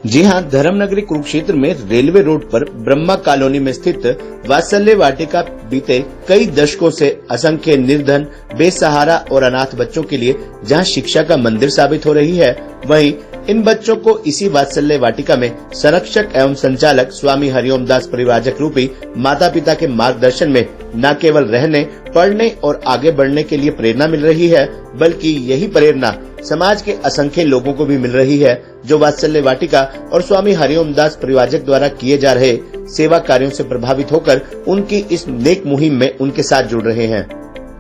जी हां, धर्मनगरी कुरुक्षेत्र में railway road पर ब्रह्मा कॉलोनी में स्थित वात्सल्य वाटिका बीते कई दशकों से असंख्य निर्धन, बेसहारा और अनाथ बच्चों के लिए जहां शिक्षा का मंदिर साबित हो रही है, वहीं इन बच्चों को इसी वात्सल्य वाटिका में संरक्षक एवं संचालक स्वामी हरिओम दास परिव्राजक रूपी माता पिता के मार्गदर्शन में न केवल रहने, पढ़ने और आगे बढ़ने के लिए प्रेरणा मिल रही है, बल्कि यही प्रेरणा समाज के असंख्य लोगों को भी मिल रही है, जो वात्सल्य वाटिका और स्वामी हरिओम दास परिव्राजक द्वारा किए जा रहे सेवा कार्यों से प्रभावित होकर उनकी इस नेक मुहिम में उनके साथ जुड़ रहे हैं।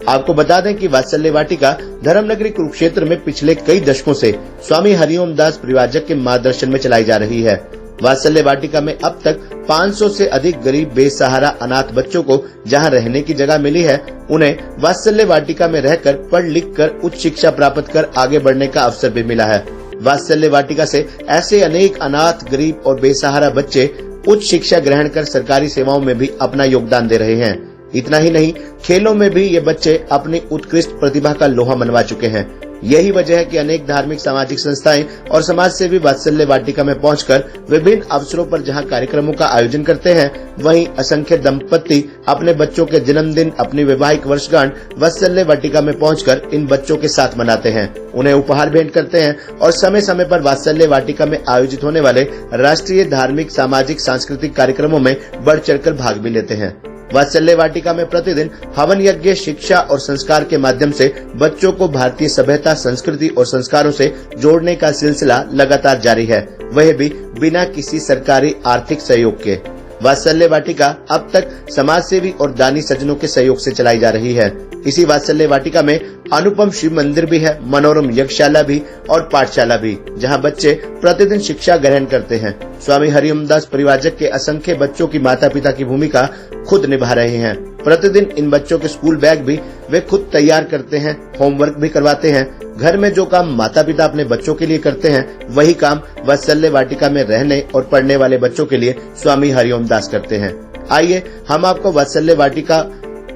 आपको बता दें कि वात्सल्य वाटिका धर्मनगरी कुरुक्षेत्र में पिछले कई दशकों से स्वामी हरिओम दास परिव्राजक के मार्गदर्शन में चलाई जा रही है। वात्सल्य वाटिका में अब तक 500 से अधिक गरीब, बेसहारा, अनाथ बच्चों को जहां रहने की जगह मिली है, उन्हें वात्सल्य वाटिका में रहकर पढ़ लिख कर उच्च शिक्षा प्राप्त कर आगे बढ़ने का अवसर भी मिला है। वात्सल्य वाटिका से ऐसे अनेक अनाथ, गरीब और बेसहारा बच्चे उच्च शिक्षा ग्रहण कर सरकारी सेवाओं में भी अपना योगदान दे रहे हैं। इतना ही नहीं, खेलों में भी ये बच्चे अपनी उत्कृष्ट प्रतिभा का लोहा मनवा चुके हैं। यही वजह है कि अनेक धार्मिक, सामाजिक संस्थाएं और समाज सेवी वात्सल्य वाटिका में पहुंचकर विभिन्न अवसरों पर जहां कार्यक्रमों का आयोजन करते हैं, वहीं असंख्य दंपत्ति अपने बच्चों के जन्मदिन, अपनी वैवाहिक वर्षगांठ वात्सल्य वाटिका में पहुंचकर इन बच्चों के साथ मनाते हैं, उन्हें उपहार भेंट करते हैं और समय समय पर वात्सल्य वाटिका में आयोजित होने वाले राष्ट्रीय धार्मिक, सामाजिक, सांस्कृतिक कार्यक्रमों में बढ़ चढ़कर भाग भी लेते हैं। वात्सल्य वाटिका में प्रतिदिन हवन यज्ञ, शिक्षा और संस्कार के माध्यम से बच्चों को भारतीय सभ्यता, संस्कृति और संस्कारों से जोड़ने का सिलसिला लगातार जारी है, वह भी बिना किसी सरकारी आर्थिक सहयोग के। वात्सल्य वाटिका अब तक समाजसेवी और दानी सज्जनों के सहयोग से चलाई जा रही है। इसी वात्सल्य वाटिका में अनुपम शिव मंदिर भी है, मनोरम यज्ञशाला भी और पाठशाला भी, जहां बच्चे प्रतिदिन शिक्षा ग्रहण करते हैं। स्वामी हरिओम दास परिव्राजक के असंख्य बच्चों की माता पिता की भूमिका खुद निभा रहे हैं। प्रतिदिन इन बच्चों के स्कूल बैग भी वे खुद तैयार करते हैं, होमवर्क भी करवाते हैं। घर में जो काम माता पिता अपने बच्चों के लिए करते हैं, वही काम वात्सल्य वाटिका में रहने और पढ़ने वाले बच्चों के लिए स्वामी हरिओम दास करते हैं। आइए हम आपको वात्सल्य वाटिका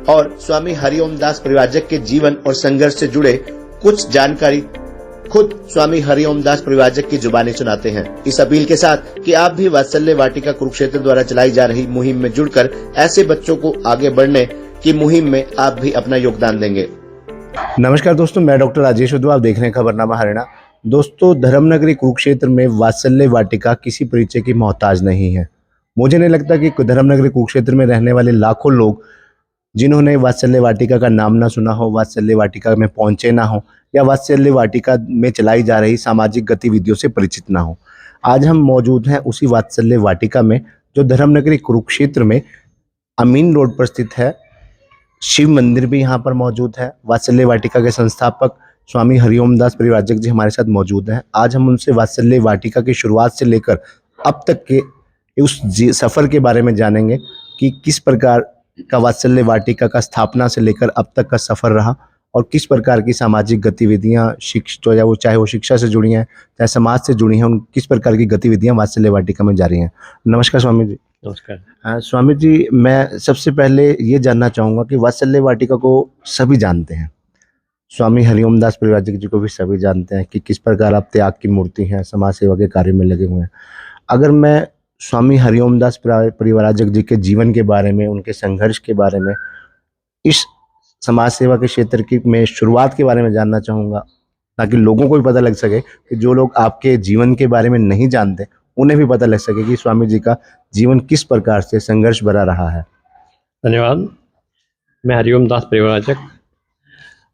और स्वामी हरिओम दास परिव्राजक के जीवन और संघर्ष से जुड़े कुछ जानकारी खुद स्वामी हरिओम दास परिव्राजक की जुबानी सुनाते हैं, इस अपील के साथ कि आप भी वात्सल्य वाटिका कुरुक्षेत्र द्वारा चलाई जा रही मुहिम में जुड़कर ऐसे बच्चों को आगे बढ़ने की मुहिम में आप भी अपना योगदान देंगे। नमस्कार दोस्तों, मैं डॉक्टर राजेश उद्धव, आप देख रहे हैं खबरनामा हरियाणा। दोस्तों, धर्मनगरी कुरुक्षेत्र में वात्सल्य वाटिका किसी परिचय की मोहताज नहीं है। मुझे नहीं लगता कि धर्मनगरी कुरुक्षेत्र में रहने वाले लाखों लोग जिन्होंने वात्सल्य वाटिका का नाम ना सुना हो, वात्सल्य वाटिका में पहुंचे ना हो या वात्सल्य वाटिका में चलाई जा रही सामाजिक गतिविधियों से परिचित ना हो। आज हम मौजूद हैं उसी वात्सल्य वाटिका में, जो धर्मनगरी कुरुक्षेत्र में अमीन रोड पर स्थित है। शिव मंदिर भी यहाँ पर मौजूद है। वात्सल्य वाटिका के संस्थापक स्वामी हरिओम दास परिव्राजक जी हमारे साथ मौजूद हैं। आज हम उनसे वात्सल्य वाटिका की शुरुआत से लेकर अब तक के उस सफ़र के बारे में जानेंगे कि किस प्रकार का वात्सल्य वाटिका का स्थापना से लेकर अब तक का सफ़र रहा और किस प्रकार की सामाजिक गतिविधियाँ चाहे वो शिक्षा से जुड़ी हैं, चाहे समाज से जुड़ी हैं, उन किस प्रकार की गतिविधियाँ वात्सल्य वाटिका में जारी हैं। नमस्कार स्वामी जी। नमस्कार। स्वामी जी, मैं सबसे पहले ये जानना चाहूँगा कि वात्सल्य वाटिका को सभी जानते हैं, स्वामी हरिओम दास परिव्राजक जी को भी सभी जानते हैं कि किस प्रकार आप त्याग की मूर्ति हैं, समाज सेवा के कार्य में लगे हुए हैं। अगर मैं स्वामी हरिओम दास परिव्राजक जी के जीवन के बारे में, उनके संघर्ष के बारे में, इस समाज सेवा के क्षेत्र की में शुरुआत के बारे में जानना चाहूँगा, ताकि लोगों को भी पता लग सके कि जो लोग आपके जीवन के बारे में नहीं जानते उन्हें भी पता लग सके कि स्वामी जी का जीवन किस प्रकार से संघर्ष भरा रहा है। धन्यवाद। मैं हरिओम दास परिव्राजक।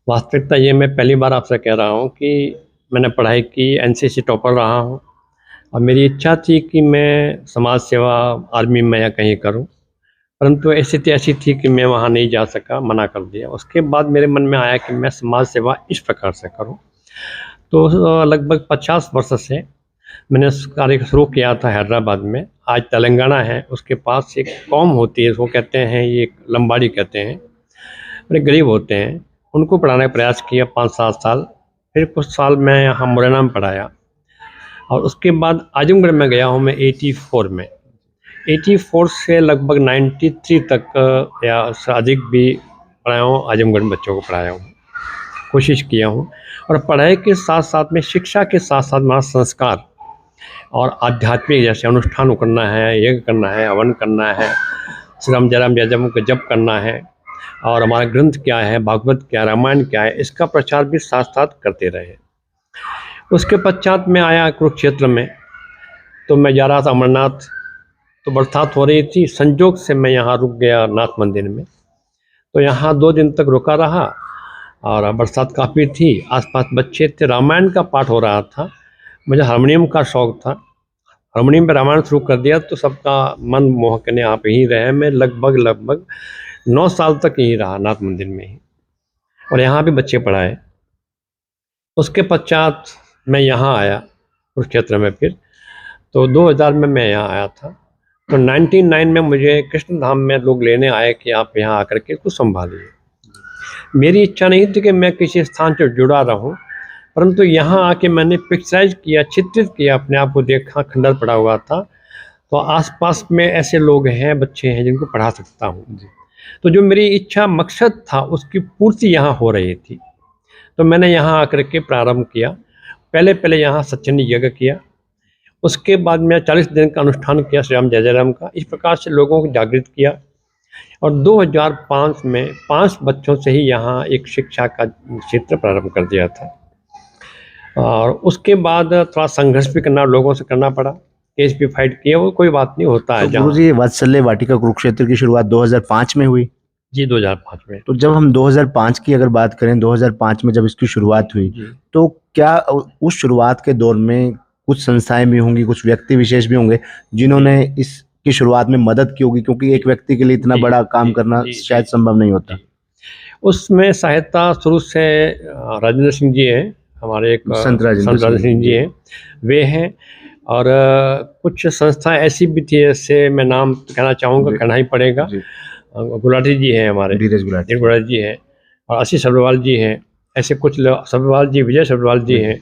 वास्तविकता ये मैं पहली बार आपसे कह रहा हूँ कि मैंने पढ़ाई की, एनसीसी टॉपर रहा हूँ और मेरी इच्छा थी कि मैं समाज सेवा आर्मी में या कहीं करूँ, परंतु स्थिति ऐसी थी कि मैं वहाँ नहीं जा सका, मना कर दिया। उसके बाद मेरे मन में आया कि मैं समाज सेवा इस प्रकार से करूँ। तो लगभग 50 वर्ष से मैंने कार्य शुरू किया था हैदराबाद में। आज तेलंगाना है, उसके पास एक कौम होती है, उसको कहते हैं, ये लंबाड़ी कहते हैं, बड़े गरीब होते हैं, उनको पढ़ाने का प्रयास किया 5-7 साल। फिर कुछ साल मैं यहाँ मुरैना में पढ़ाया और उसके बाद आजमगढ़ में गया हूँ मैं 84 में। 84 से लगभग 93 तक या उससे अधिक भी पढ़ाया हूँ, आजमगढ़ में बच्चों को पढ़ाया हूँ, कोशिश किया हूँ। और पढ़ाई के साथ साथ में, शिक्षा के साथ साथ, हमारा संस्कार और आध्यात्मिक जैसे अनुष्ठान करना है, यज्ञ करना है, हवन करना है, श्री राम जय राम जय जय को जप करना है, और हमारा ग्रंथ क्या है, भागवत क्या, रामायण क्या है, इसका प्रचार भी साथ साथ करते रहे। उसके पश्चात मैं आया कुरुक्षेत्र में, तो मैं जा रहा था अमरनाथ, तो बरसात हो रही थी, संजोग से मैं यहाँ रुक गया नाथ मंदिर में। तो यहाँ 2 दिन तक रुका रहा, और बरसात काफ़ी थी, आसपास बच्चे थे, रामायण का पाठ हो रहा था। मुझे हारमोनियम का शौक़ था, हारमोनियम पे रामायण शुरू कर दिया, तो सबका मन मोहक ने आप यहीं रहे। मैं लगभग 9 साल तक यहीं रहा नाथ मंदिर में ही, और यहाँ भी बच्चे पढ़ाए। उसके पश्चात मैं यहाँ आया कुरुक्षेत्र में फिर, तो 2000 में मैं यहाँ आया था। तो 99 में मुझे कृष्ण धाम में लोग लेने आए कि आप यहाँ आकर के कुछ संभालिए। मेरी इच्छा नहीं थी कि मैं किसी स्थान से जुड़ा रहूं, परंतु यहाँ आके मैंने पिक्चराइज किया, चित्रित किया, अपने आप को देखा, खंडर पड़ा हुआ था, तो आसपास में ऐसे लोग हैं, बच्चे हैं जिनको पढ़ा सकता हूँ। तो जो मेरी इच्छा मकसद था उसकी पूर्ति यहाँ हो रही थी। तो मैंने यहाँ आकर के प्रारंभ किया। पहले यहाँ सत्संग यज्ञ किया, उसके बाद मैं 40 दिन का अनुष्ठान किया श्री राम जय जय राम का। इस प्रकार से लोगों को जागृत किया, और 2005 में 5 बच्चों से ही यहाँ एक शिक्षा का क्षेत्र प्रारंभ कर दिया था। और उसके बाद थोड़ा संघर्ष भी लोगों से करना पड़ा, केस भी फाइट किया, वो कोई बात नहीं, होता है। तो गुरुजी, वात्सल्य वाटिका कुरुक्षेत्र की शुरुआत 2005 में हुई? जी, 2005 में। तो जब हम 2005 की अगर बात करें, 2005 में जब इसकी शुरुआत हुई, तो क्या उस शुरुआत के दौर में कुछ संस्थाएं भी होंगी, कुछ व्यक्ति विशेष भी होंगे जिन्होंने इसकी शुरुआत में मदद की होगी, क्योंकि एक व्यक्ति के लिए इतना बड़ा काम करना शायद संभव नहीं होता। उसमें सहायता शुरू से राजेंद्र सिंह जी हैं, हमारे एक संत राजेंद्र सिंह जी हैं, वे हैं। और कुछ संस्थाएं ऐसी भी थी, जैसे मैं नाम कहना चाहूँगा, कहना ही पड़ेगा। गुलाटी जी हैं हमारे, धीरज गुलाटी जी हैं, और आशीष सब्रवाल जी हैं, ऐसे कुछ लोग, सब्रवाल जी, विजय सब्रवाल जी हैं,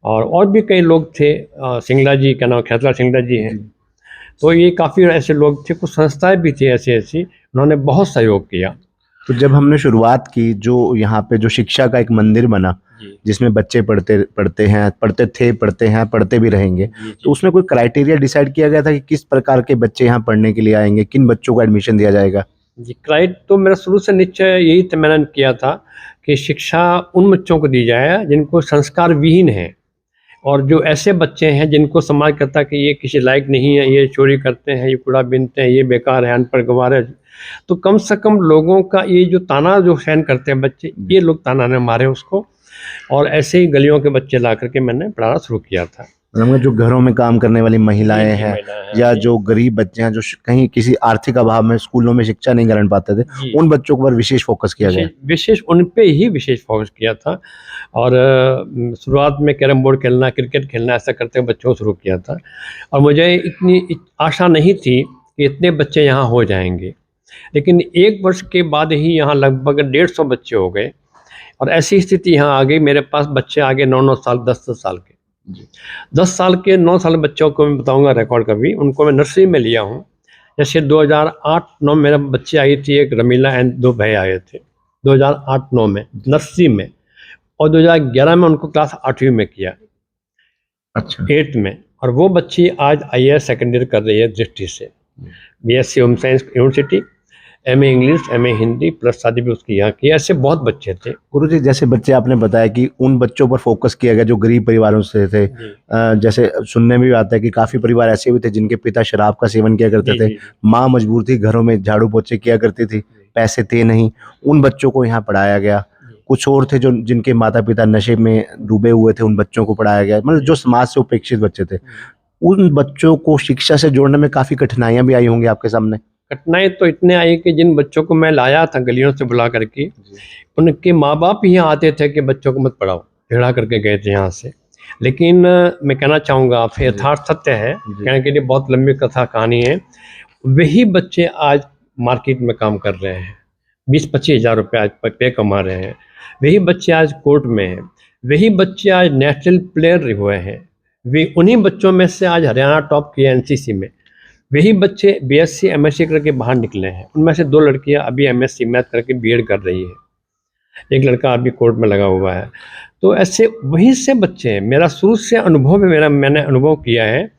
और भी कई लोग थे, सिंगला जी, क्या नाम, खेतला सिंगला जी हैं। तो ये काफ़ी ऐसे लोग थे, कुछ संस्थाएं भी थी ऐसी, उन्होंने बहुत सहयोग किया। तो जब हमने शुरुआत की, जो यहाँ पे जो शिक्षा का एक मंदिर बना, जिसमें बच्चे पढ़ते हैं, पढ़ते भी रहेंगे, तो उसमें कोई क्राइटेरिया डिसाइड किया गया था कि किस प्रकार के बच्चे यहाँ पढ़ने के लिए आएंगे, किन बच्चों को एडमिशन दिया जाएगा? जी, तो मेरा शुरू से निश्चय यही मैंने किया था कि शिक्षा उन बच्चों को दी जाए जिनको संस्कार विहीन है, और जो ऐसे बच्चे हैं जिनको समाज कहता है कि ये किसी लायक नहीं है, ये चोरी करते हैं, ये कूड़ा बीनते हैं, ये बेकार है, अनपढ़ गंवार है, तो कम से कम लोगों का ये जो ताना जो सहन करते हैं बच्चे, ये लोग ताना ने मारे उसको, और ऐसे ही गलियों के बच्चे ला करके मैंने पढ़ाना शुरू किया था। जो घरों में काम करने वाली महिलाएं हैं, या जो गरीब बच्चे हैं, जो कहीं किसी आर्थिक अभाव में स्कूलों में शिक्षा नहीं ग्रहण पाते थे, उन बच्चों पर विशेष फोकस किया गया। विशेष उन पे ही विशेष फोकस किया था। और शुरुआत में कैरम बोर्ड खेलना, क्रिकेट खेलना, ऐसा करते हुए बच्चों को शुरू किया था। और मुझे इतनी आशा नहीं थी कि इतने बच्चे यहाँ हो जाएंगे, लेकिन 1 वर्ष के बाद ही यहाँ लगभग 150 बच्चे हो गए, और ऐसी स्थिति यहाँ आ गई, मेरे पास बच्चे आ गए 9 साल, 10 साल के। 10 साल के 9 साल बच्चों को मैं बताऊंगा रिकॉर्ड कभी, उनको मैं नर्सरी में लिया हूँ। जैसे 2008-9 मेरे बच्चे आई थी, एक रमीला एंड 2 भाई आए थे 2008-9 में नर्सरी में, और 2011 में उनको क्लास 8वीं में किया, अच्छा 8th में। और वो बच्ची आज IAS सेकेंड ईयर कर रही है दृष्टि से, BSc home science university, MA English, MA Hindi, plus शादी भी उसकी यहाँ की। ऐसे बहुत बच्चे थे। गुरुजी, जैसे बच्चे आपने बताया कि उन बच्चों पर फोकस किया गया जो गरीब परिवारों से थे, जैसे सुनने में भी आता है कि काफी परिवार ऐसे भी थे जिनके पिता शराब का सेवन किया करते थे, माँ मजबूर थी, घरों में झाड़ू पोछे किया करती थी, पैसे थे नहीं, उन बच्चों को यहाँ पढ़ाया गया। कुछ और थे जो जिनके माता पिता नशे में डूबे हुए थे, उन बच्चों को पढ़ाया गया, मतलब जो समाज से उपेक्षित बच्चे थे, उन बच्चों को शिक्षा से जोड़ने में काफी कठिनाइयां भी आई होंगी आपके सामने। कठिनाई तो इतने आई कि जिन बच्चों को मैं लाया था गलियों से बुला करके, उनके माँ बाप ही यहाँ आते थे कि बच्चों को मत पढ़ाओ, झगड़ा करके गए थे यहाँ से। लेकिन मैं कहना चाहूँगा, आपसे यथार्थ सत्य है, कहने के लिए बहुत लंबी कथा कहानी है। वही बच्चे आज मार्केट में काम कर रहे हैं, 20-25 हज़ार रुपये आज पे कमा रहे हैं। वही बच्चे आज कोर्ट में हैं, वही बच्चे आज नेशनल प्लेयर हुए हैं। वे उन्हीं बच्चों में से आज हरियाणा टॉप किया NCC में। वही बच्चे BSc MSc करके बाहर निकले हैं। उनमें से 2 लड़कियां अभी MSc मैथ करके BEd कर रही है, एक लड़का अभी कोर्ट में लगा हुआ है। तो ऐसे वहीं से बच्चे हैं। मेरा शुरू से अनुभव है, मैंने अनुभव किया है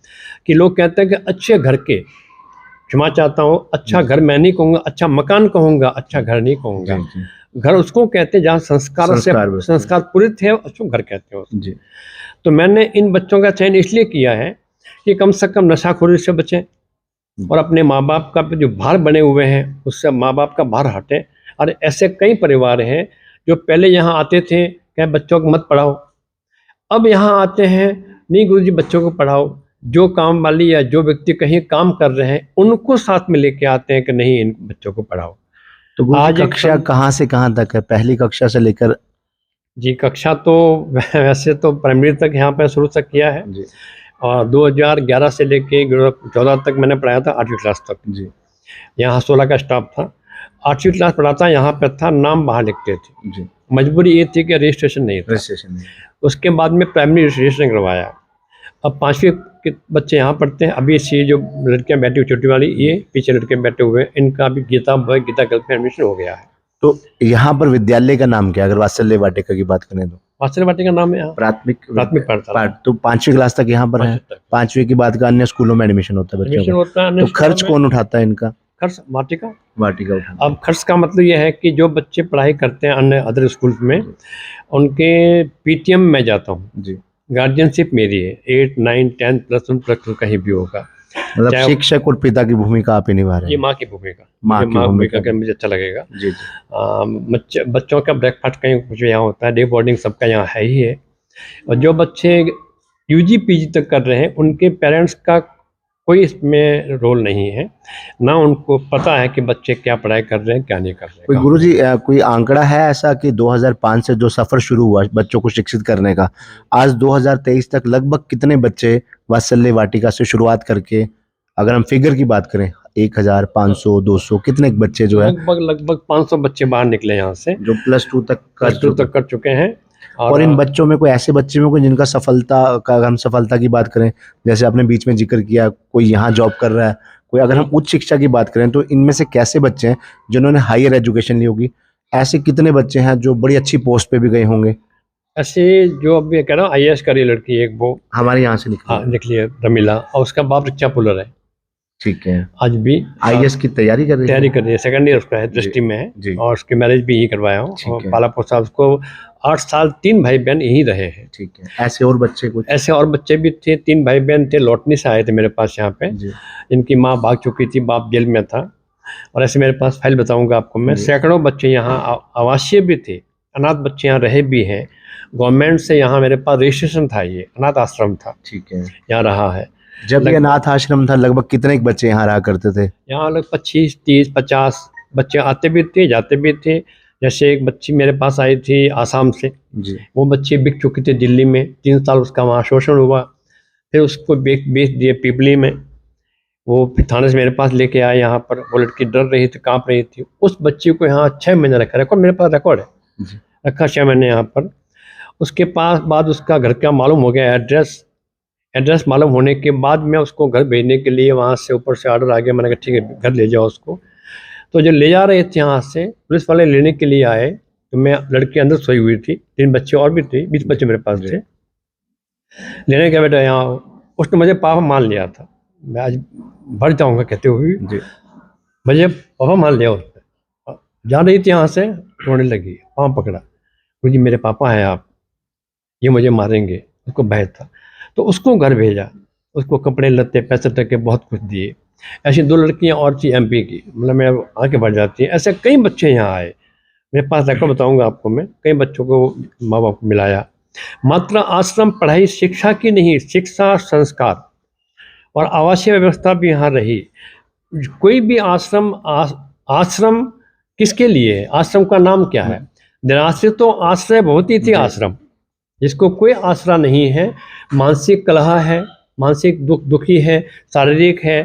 कि लोग कहते हैं कि अच्छे घर के, क्षमा चाहता हूँ, अच्छा घर मैं नहीं कहूँगा, अच्छा मकान कहूँगा, अच्छा घर नहीं कहूँगा। घर उसको कहते हैं जहाँ संस्कार पूरित है, उसको घर कहते हैं जी। तो मैंने इन बच्चों का चयन इसलिए किया है कि कम से कम नशाखोरी से बचें और अपने माँ बाप का जो भार बने हुए हैं उससे माँ बाप का भार हटे। और ऐसे कई परिवार हैं जो पहले यहाँ आते थे क्या बच्चों को मत पढ़ाओ, अब यहाँ आते हैं नहीं गुरुजी बच्चों को पढ़ाओ। जो काम वाली या जो व्यक्ति कहीं काम कर रहे हैं उनको साथ में लेके आते हैं कि नहीं इन बच्चों को पढ़ाओ। तो गुरुजी आज कक्षा कहाँ से कहाँ तक है, पहली कक्षा से लेकर? जी कक्षा तो वैसे तो प्राइमरी तक यहाँ पे शुरू तक किया है जी। और 2011 से लेके 14 तक मैंने पढ़ाया था, 8वीं क्लास तक। जी। यहाँ 16 का स्टाफ था, 8वीं क्लास पढ़ाता यहाँ पे था, नाम बाहर लिखते थे। जी। मजबूरी ये थी कि रजिस्ट्रेशन नहीं था। उसके बाद में प्राइमरी रजिस्ट्रेशन करवाया। अब 5वीं के बच्चे यहाँ पढ़ते हैं। अभी ये जो लड़कियाँ बैठी हुई छोटी वाली, ये पीछे लड़के बैठे हुए, इनका अभी गीता गर्ल्स में एडमिशन हो गया है। तो यहाँ पर विद्यालय का नाम क्या है, अगर वात्सल्य वाटिका की बात करें तो? वात्सल्य वाटिका का नाम है यहाँ प्राथमिक पढ़ता। तो 5वीं क्लास तक यहाँ पर है, 5वीं के बाद का अन्य स्कूलों में एडमिशन होता है बच्चों का। तो खर्च कौन उठाता है इनका? खर्च वाटिका उठाता। अब खर्च का मतलब ये है कि जो बच्चे पढ़ाई करते हैं अन्य अदर स्कूल में, उनके पीटीएम में जाता हूँ जी। गार्जियनशिप मेरी है, 8, 9, 10 +1 +2 कहीं भी होगा। मतलब शिक्षक और पिता की भूमिका आप ही निभा रहे हैं? ये माँ की भूमिका कर मुझे अच्छा लगेगा जी जी। बच्चों का ब्रेकफास्ट कहीं कुछ यहाँ होता है, डे बोर्डिंग सबका यहाँ है ही है। और जो बच्चे यूजी पीजी तक कर रहे हैं उनके पेरेंट्स का कोई इसमें रोल नहीं है, ना उनको पता है कि बच्चे क्या पढ़ाई कर रहे हैं क्या नहीं कर रहे हैं। कोई गुरुजी कोई आंकड़ा है ऐसा कि 2005 से जो सफर शुरू हुआ बच्चों को शिक्षित करने का, आज 2023 तक लगभग कितने बच्चे वात्सल्य वाटिका से शुरुआत करके, अगर हम फिगर की बात करें 1000, 500, 200, कितने बच्चे जो है? लगभग 500 बच्चे बाहर निकले यहाँ से, जो +2 तक कर चुके हैं। और इन बच्चों में कोई ऐसे बच्चे में कोई जिनका हम सफलता की बात करें, जैसे आपने बीच में जिक्र किया कोई यहाँ जॉब कर रहा है, कोई अगर हम उच्च शिक्षा की बात करें तो इनमें से कैसे बच्चे हैं जिन्होंने हायर एजुकेशन ली होगी? ऐसे कितने बच्चे हैं जो बड़ी अच्छी पोस्ट पे भी गए होंगे? ऐसे जो अभी कह रहा हूँ IAS करी लड़की एक, वो हमारे यहाँ से निकली है रमीला, और उसका बाप रिक्शा पुलर है। ठीक है। आज भी IAS की तैयारी कर रही है, सेकंड ईयर उसका है, दृष्टि में है, और उसकी मैरिज भी यही करवाया हूँ पालापुर साहब को। 8 साल 3 भाई बहन यहीं रहे हैं। ठीक है। ऐसे और बच्चे भी थे, 3 भाई बहन थे, लौटनी से आए थे मेरे पास यहाँ पे, इनकी माँ भाग चुकी थी, बाप जेल में था। और ऐसे मेरे पास फाइल बताऊंगा आपको मैं, सैकड़ों बच्चे यहाँ आवासीय भी थे, अनाथ बच्चे यहाँ रहे भी हैं। गवर्नमेंट से यहाँ मेरे पास रजिस्ट्रेशन था, ये अनाथ आश्रम था, ठीक है, यहाँ रहा है। जब ये अनाथ आश्रम था लगभग कितने बच्चे यहाँ रहा करते थे? यहाँ लगभग 25, 30, 50 बच्चे आते भी थे जाते भी थे। जैसे एक बच्ची मेरे पास आई थी आसाम से जी, वो बच्ची बिक चुकी थी दिल्ली में, 3 साल उसका वहाँ शोषण हुआ, फिर उसको बेच दिए पीपली में। वो फिर थाने से मेरे पास लेके आए यहाँ पर, वो लड़की डर रही थी, काँप रही थी। उस बच्ची को यहाँ 6 महीने रखा, रिकॉर्ड मेरे पास रिकॉर्ड है, रखा 6 महीने यहाँ पर। उसके पास बाद उसका घर का मालूम हो गया, एड्रेस मालूम होने के बाद मैं उसको घर भेजने के लिए वहाँ से ऊपर से ऑर्डर आ गया। मैंने कहा ठीक है घर ले जाओ उसको। तो जो ले जा रहे थे यहाँ से, पुलिस वाले लेने के लिए आए, तो मैं लड़की अंदर सोई हुई थी, 3 बच्चे और भी थे, 20 बच्चे मेरे पास थे। लेने गया बेटा यहाँ, उसने मुझे पापा मान लिया था, मैं आज भर जाऊँगा कहते हुए मुझे पापा मान लिया। उसने जा रही थी यहाँ से, रोने लगी, पाँव पकड़ा, गुरुजी मेरे पापा हैं आप, ये मुझे मारेंगे। उसको भय था, तो उसको घर भेजा, उसको कपड़े लत्ते पैसे तक के बहुत कुछ दिए। ऐसी 2 लड़कियां और थी MP की, मतलब मैं आके बढ़ जाती हैं। ऐसे कई बच्चे यहाँ आए, मेरे पास रिकॉर्ड बताऊंगा आपको मैं, कई बच्चों को माँ बाप को मिलाया। मात्र आश्रम पढ़ाई शिक्षा की नहीं, शिक्षा संस्कार और आवासीय व्यवस्था भी यहाँ रही। कोई भी आश्रम किसके लिए है? आश्रम का नाम क्या है? निराश्रितों आश्रय बहुत ही थी आश्रम, जिसको कोई आसरा नहीं है, मानसिक कलह है, मानसिक दुखी है, शारीरिक है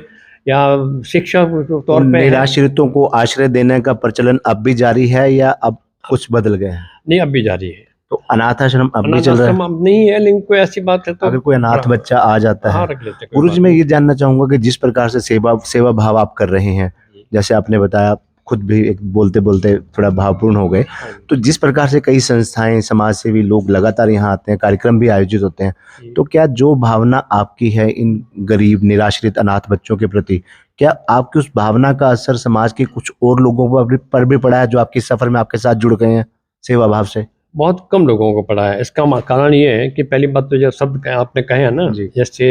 या शिक्षा तौर पे। निराश्रितों को आश्रय देने का प्रचलन अब भी जारी है या अब कुछ बदल गया है? नहीं, अब भी जारी है। तो अनाथ आश्रम अब भी चल रहा है? अब नहीं है, लेकिन कोई ऐसी बात है तो अगर कोई अनाथ बच्चा आ जाता है, गुरुजी मैं ये जानना चाहूंगा कि जिस प्रकार से सेवा भाव आप कर रहे हैं, जैसे आपने बताया खुद भी एक बोलते बोलते थोड़ा भावपूर्ण हो गए। तो जिस प्रकार से कई संस्थाएं, समाज सेवी लोग लगातार यहाँ आते हैं, कार्यक्रम भी आयोजित होते हैं, तो क्या जो भावना आपकी है इन गरीब, निराश्रित, अनाथ बच्चों के प्रति, क्या आपकी उस भावना का असर समाज के कुछ और लोगों पर भी पड़ा है जो आपके सफर में आपके साथ जुड़ गए हैं सेवा भाव से? बहुत कम लोगों को पड़ा है। इसका कारण ये है कि पहली बात तो जो शब्द आपने कहे हैं ना, जी। जैसे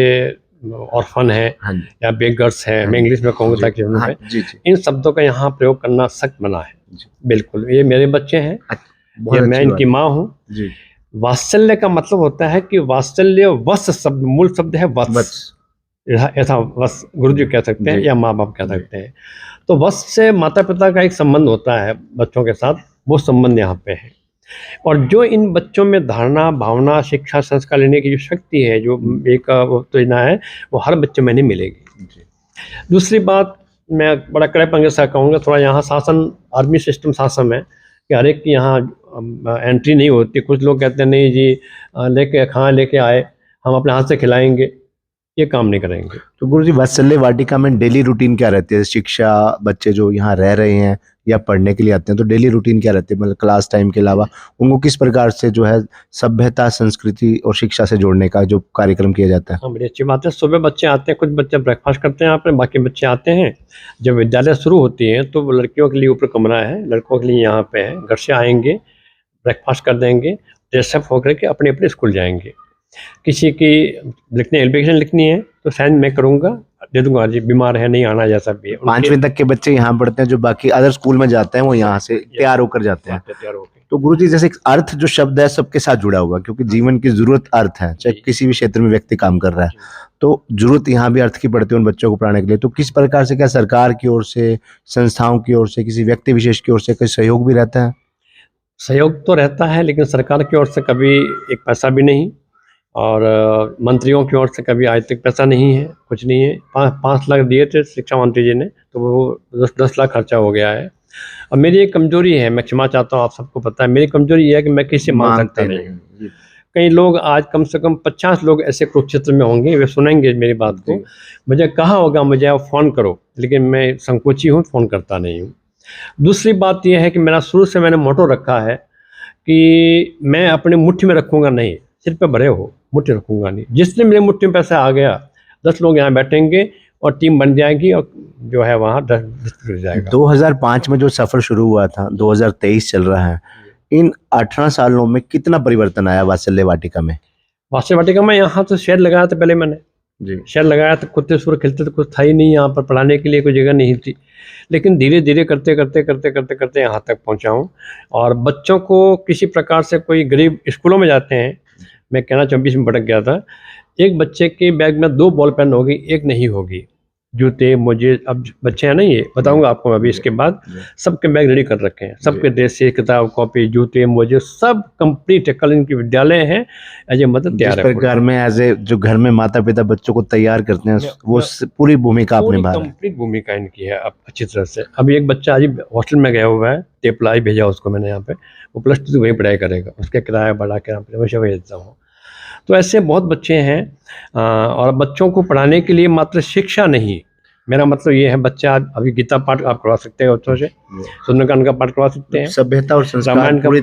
ऑर्फन है हाँ जी। या बेगर्स है, हाँ मैं जी। इंग्लिश में कहूँगा जी। ताकि समझ हाँ, में, जी जी इन शब्दों का यहाँ प्रयोग करना सख्त मना है। जी। बिल्कुल, ये मेरे बच्चे हैं, बहुत ये मैं अच्छी इनकी बात। माँ हूँ। जी। वात्सल्य का मतलब होता है कि वात्सल्य, वत्स शब्द मूल शब्द है वत्स, बस। ऐसा वत्स गुरुजी कह सकते हैं जी। या माँ बाप कह जी। सकते हैं। तो वत्स से माता पिता का एक संबंध होता है बच्चों के साथ, वो संबंध यहाँ पे है। और जो इन बच्चों में धारणा, भावना, शिक्षा, संस्कार लेने की जो शक्ति है, जो एक वो उत्तेजना है, वो हर बच्चे में नहीं मिलेगी। दूसरी बात, मैं बड़ा कड़ेपन के साथ कहूँगा, थोड़ा यहाँ शासन, आर्मी सिस्टम शासन है कि हर एक की यहाँ एंट्री नहीं होती। कुछ लोग कहते हैं नहीं जी, लेके खाना लेके आए, हम अपने हाथ से खिलाएंगे, ये काम नहीं करेंगे। तो गुरुजी, वात्सल्य वाटिका में डेली रूटीन क्या रहती है? शिक्षा, बच्चे जो यहाँ रह रहे हैं या पढ़ने के लिए आते हैं, तो डेली रूटीन क्या रहती है? मतलब क्लास टाइम के अलावा उनको किस प्रकार से जो है सभ्यता, संस्कृति और शिक्षा से जोड़ने का जो कार्यक्रम किया जाता है? हाँ, बड़ी अच्छी बात है। सुबह बच्चे आते हैं, कुछ बच्चे ब्रेकफास्ट करते हैं यहाँ पे, बाकी बच्चे आते हैं। जब विद्यालय शुरू होती है तो वो लड़कियों के लिए ऊपर कमरा है, लड़कों के लिए यहाँ पे है। घर से आएंगे, ब्रेकफास्ट कर देंगे, ड्रेसअप होकर के अपने अपने स्कूल जाएंगे। किसी की लिखने, एप्लीकेशन लिखनी है तो साइन मैं करूँगा, दे दूंगा जी, बीमार है नहीं आना, जैसा भी है। 5वीं तक के बच्चे यहाँ पढ़ते हैं, जो बाकी अदर स्कूल में जाते हैं वो यहाँ से तैयार होकर जाते हैं। तैयार होकर तो गुरुजी, जैसे एक अर्थ जो शब्द है सबके साथ जुड़ा हुआ, क्योंकि जीवन की जरूरत अर्थ है, चाहे किसी भी क्षेत्र में व्यक्ति काम कर रहा है, तो जरूरत यहाँ भी अर्थ की पड़ती है उन बच्चों को पढ़ाने के लिए। तो किस प्रकार से, क्या सरकार की ओर से, संस्थाओं की ओर से, किसी व्यक्ति विशेष की ओर से कोई सहयोग भी रहता है? सहयोग तो रहता है, लेकिन सरकार की ओर से कभी एक पैसा भी नहीं, और मंत्रियों की ओर से कभी आज तक पैसा नहीं है, कुछ नहीं है। 5 लाख दिए थे शिक्षा मंत्री जी ने, तो वो 10 लाख खर्चा हो गया है। और मेरी एक कमजोरी है, मैं क्षमा चाहता हूँ, आप सबको पता है मेरी कमजोरी ये है कि मैं किसी से मांग सकता नहीं हूँ। कई लोग, आज कम से कम 50 लोग ऐसे कुरुक्षेत्र में होंगे, वे सुनेंगे मेरी बात को। मुझे कहा होगा मुझे आप फ़ोन करो, लेकिन मैं संकोची हूँ, फ़ोन करता नहीं हूँ। दूसरी बात यह है कि मेरा शुरू से मैंने मोटो रखा है कि मैं अपनी मुट्ठी में रखूँगा नहीं, सिर पे भरे हो, मुट्ठी रखूँगा नहीं। जिसने मेरे मुट्ठी में पैसा आ गया, 10 लोग यहाँ बैठेंगे और टीम बन जाएगी और जो है वहाँ डिस्ट्रीब्यूट हो जाएगा। 2005 में जो सफर शुरू हुआ था, 2023 चल रहा है, इन 18 सालों में कितना परिवर्तन आया वात्सल्य वाटिका में? वात्सल्य वाटिका में यहाँ तो शेड लगाया था पहले मैंने जी। शेड लगाया था, कुत्ते सुर खेलते थे, कुछ था ही नहीं यहाँ पर, पढ़ाने के लिए कोई जगह नहीं थी। लेकिन धीरे धीरे करते करते करते करते करते यहाँ तक पहुँचा हूँ। और बच्चों को किसी प्रकार से, कोई गरीब स्कूलों में जाते हैं, मैं कहना 24 में भटक गया था, एक बच्चे के बैग में 2 बॉल पेन होगी, एक नहीं होगी। जूते, मोजे, अब बच्चे हैं ना, ये बताऊंगा आपको अभी इसके बाद, सबके बैग रेडी कर रखे हैं, सबके ड्रेस से, किताब, कॉपी, जूते, मोजे सब कंप्लीट है। कल इनकी विद्यालय है, एज ए मदद तैयार है। घर में एज ए, जो घर में माता पिता बच्चों को तैयार करते हैं, वो पूरी भूमिका आपने निभा रहे हैं। कंप्लीट भूमिका इनकी है अब अच्छी तरह से। अभी एक बच्चा आज हॉस्टल में गया हुआ है, टेपलाई भेजा उसको मैंने यहाँ पे, वो +2 वहीं पढ़ाई करेगा, उसका किराया बढ़ा के हमेशा भेजता हूँ। तो ऐसे बहुत बच्चे हैं। और बच्चों को पढ़ाने के लिए मात्र शिक्षा नहीं, मेरा मतलब ये है, बच्चा अभी गीता पाठ आप करवा सकते हैं बच्चों से, सुंदरकांड का पाठ करवा सकते हैं, सभ्यता और संस्कार रामायण का पूरी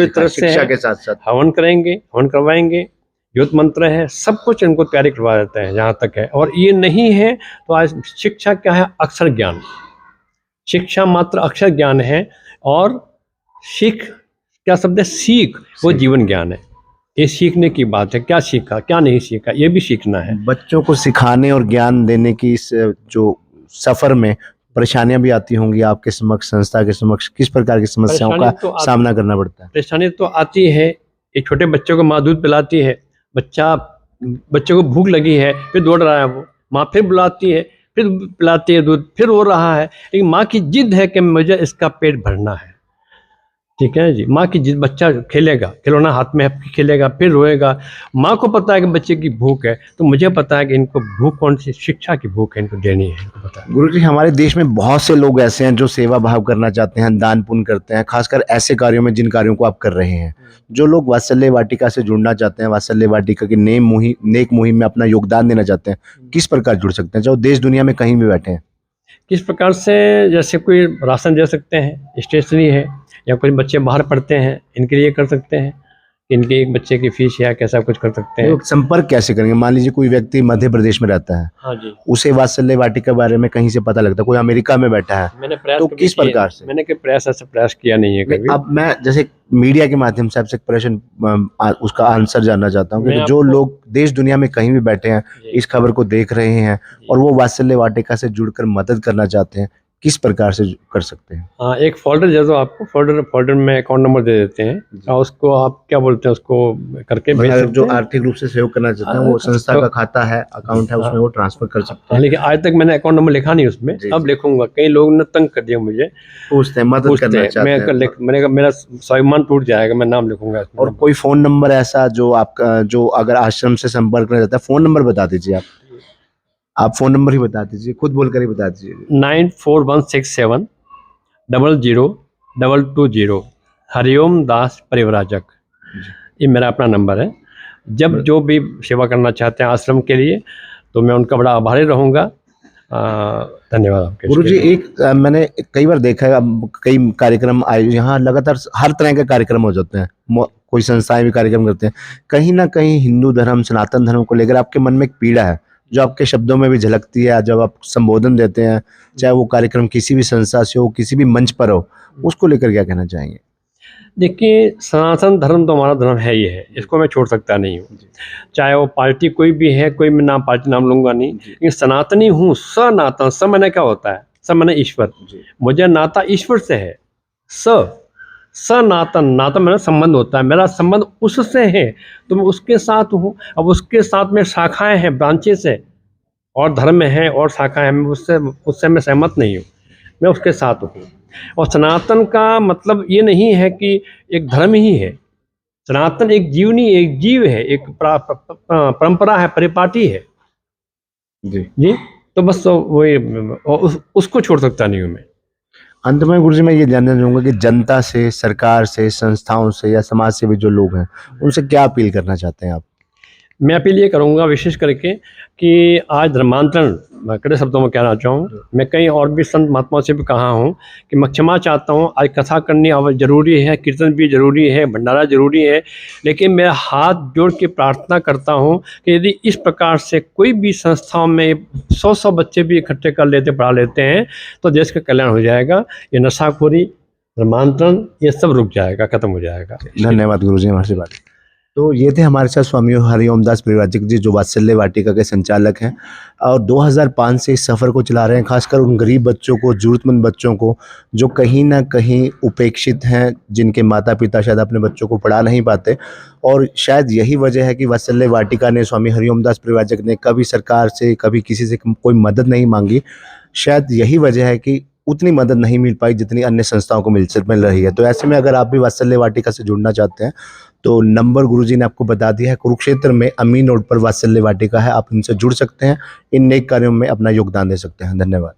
तरह से शिक्षा के साथ साथ हवन करेंगे, हवन करवाएंगे, ज्योत मंत्र है, सब कुछ इनको तैयारी करवा देते हैं जहाँ तक है। और ये नहीं है तो आज शिक्षा क्या है? अक्षर ज्ञान। शिक्षा मात्र अक्षर ज्ञान है, और सीख क्या शब्द है? सीख, वो जीवन ज्ञान है। ये सीखने की बात है, क्या सीखा क्या नहीं सीखा, ये भी सीखना है। बच्चों को सिखाने और ज्ञान देने की इस जो सफर में परेशानियां भी आती होंगी आपके समक्ष, संस्था के समक्ष, किस प्रकार की समस्याओं का सामना करना पड़ता है? परेशानी तो आती है। एक छोटे बच्चों को माँ दूध पिलाती है, बच्चे को भूख लगी है, फिर दौड़ रहा है वो, माँ फिर बुलाती है, फिर पिलाती है दूध, फिर रो रहा है, लेकिन माँ की जिद है कि मुझे इसका पेट भरना है। ठीक है जी, माँ की जिद, बच्चा खेलेगा, खिलौना हाथ में है, खेलेगा, फिर रोएगा। माँ को पता है कि बच्चे की भूख है, तो मुझे पता है कि इनको भूख कौन सी, शिक्षा की भूख है, इनको देनी है, इनको पता है। गुरुजी, हमारे देश में बहुत से लोग ऐसे हैं जो सेवा भाव करना चाहते हैं, दान पुण्य करते हैं, खासकर ऐसे कार्यों में जिन कार्यों को आप कर रहे हैं। जो लोग वात्सल्य वाटिका से जुड़ना चाहते हैं, वात्सल्य वाटिका की नेक मुहिम में अपना योगदान देना चाहते हैं, किस प्रकार जुड़ सकते हैं, चाहे देश दुनिया में कहीं भी बैठे हैं? किस प्रकार से, जैसे कोई राशन दे सकते हैं, स्टेशनरी है, या कुछ बच्चे बाहर पढ़ते हैं, इनके लिए कर सकते हैं, इनके एक बच्चे की फीस या कैसा कुछ कर सकते हैं। लोग संपर्क कैसे करेंगे? मान लीजिए कोई व्यक्ति मध्य प्रदेश में रहता है, हाँ जी, उसे वात्सल्य वाटिका के बारे में कहीं से पता लगता है, कोई अमेरिका में बैठा है, मैंने प्रयास तो कभी किस किए- प्रकार से? मैंने कोई प्रयास ऐसा प्रयास किया नहीं है नहीं, कभी। अब मैं जैसे मीडिया के माध्यम से आपसे एक प्रश्न उसका आंसर जानना चाहता हूँ मैं कि जो आपको- लोग देश दुनिया में कहीं भी बैठे हैं, जी। इस खबर को देख रहे हैं और वो वात्सल्य वाटिका से जुड़कर मदद करना चाहते हैं, किस प्रकार से कर सकते हैं? हाँ, एक फोल्डर दे दो आपको, फोल्डर में अकाउंट नंबर दे देते हैं और उसको आप क्या बोलते हैं, उसको करके भेज मतलब सकते जो हैं। आर्थिक रूप से सहयोग करना चाहते हैं, वो संस्था तो- का खाता है, अकाउंट है, उसमें वो ट्रांसफर कर सकते हाँ, हैं। लेकिन आज तक मैंने अकाउंट नंबर लिखा नहीं उसमें, जी, अब जी। लिखूंगा। कई लोगों ने तंग कर दिया मुझे, पूछते हैं, मदद पूछते करना हैं, चाहते मैं हैं। मैंने कहा मेरा स्वाभिमान टूट जाएगा, मैं नाम लिखूंगा इसमें। और कोई फोन नंबर ऐसा जो आपका, जो अगर आश्रम से संपर्क करना चाहता है, फोन नंबर बता दीजिए आप फोन नंबर ही बता दीजिए, खुद बोलकर ही बता दीजिए। 9416700220। हरिओम दास परिव्राजक, ये मेरा अपना नंबर है। जब जो भी सेवा करना चाहते हैं आश्रम के लिए, तो मैं उनका बड़ा आभारी रहूँगा। धन्यवाद आपके। गुरु जी, एक मैंने कई बार देखा है, अब कई कार्यक्रम आए यहाँ, लगातार हर तरह के कार्यक्रम हो जाते हैं, कोई संस्थाएं भी कार्यक्रम करते हैं, कहीं ना कहीं हिंदू धर्म, सनातन धर्म को लेकर आपके मन में एक पीड़ा है, जो आपके शब्दों में भी झलकती है जब आप संबोधन देते हैं, चाहे वो कार्यक्रम किसी भी संस्था से हो, किसी भी मंच पर हो, उसको लेकर क्या कहना चाहेंगे? देखिए, सनातन धर्म तो हमारा धर्म है ही है, इसको मैं छोड़ सकता नहीं हूँ। चाहे वो पार्टी कोई भी है, कोई मैं नाम पार्टी नाम लूंगा नहीं, लेकिन सनातनी हूँ। सनातन, स मैंने क्या होता है, स मैंने ईश्वर, मुझे नाता ईश्वर से है। सनातन, नाता मेरा संबंध होता है, मेरा संबंध उससे है, तो मैं उसके साथ हूँ। अब उसके साथ में शाखाएं हैं, ब्रांचेस है, और धर्म है और शाखाएं हैं, मैं उससे मैं सहमत नहीं हूँ, मैं उसके साथ हूँ। और सनातन का मतलब ये नहीं है कि एक धर्म ही है। सनातन एक जीवनी, एक जीव है, एक परंपरा है, परिपाटी है जी। तो बस वही, उसको छोड़ सकता नहीं हूँ मैं। अंत में गुरु जी मैं ये जानना चाहूंगा कि जनता से, सरकार से, संस्थाओं से या समाज से भी जो लोग हैं, उनसे क्या अपील करना चाहते हैं आप? मैं अपील ये करूँगा विशेष करके कि आज धर्मांतरण, मैं कड़े शब्दों में कहना चाहूँ, मैं कई और भी संत महात्माओं से भी कहा हूँ कि मैं क्षमा चाहता हूँ, आज कथा करनी ज़रूरी है, कीर्तन भी ज़रूरी है, भंडारा ज़रूरी है, लेकिन मैं हाथ जोड़ के प्रार्थना करता हूँ कि यदि इस प्रकार से कोई भी संस्थाओं में 100 बच्चे भी इकट्ठे कर लेते, पढ़ा लेते हैं, तो देश का कल्याण हो जाएगा। ये नशाखोरी, धर्मांतरण, ये सब रुक जाएगा, खत्म हो जाएगा। धन्यवाद गुरु जी हमारे से बात। तो ये थे हमारे साथ स्वामी हरिओम दास परिव्राजक जी, जो वात्सल्य वाटिका के संचालक हैं और 2005 से इस सफ़र को चला रहे हैं, खासकर उन गरीब बच्चों को, ज़रूरतमंद बच्चों को जो कहीं ना कहीं उपेक्षित हैं, जिनके माता पिता शायद अपने बच्चों को पढ़ा नहीं पाते। और शायद यही वजह है कि वात्सल्य वाटिका ने, स्वामी हरिओम दास परिव्राजक ने कभी सरकार से, कभी किसी से कोई मदद नहीं मांगी। शायद यही वजह है कि उतनी मदद नहीं मिल पाई जितनी अन्य संस्थाओं को मिल रही है। तो ऐसे में अगर आप भी वात्सल्य वाटिका से जुड़ना चाहते हैं, तो नंबर गुरुजी ने आपको बता दिया है, कुरुक्षेत्र में अमीन रोड पर वात्सल्य वाटिका है, आप इनसे जुड़ सकते हैं, इन नेक कार्यों में अपना योगदान दे सकते हैं। धन्यवाद।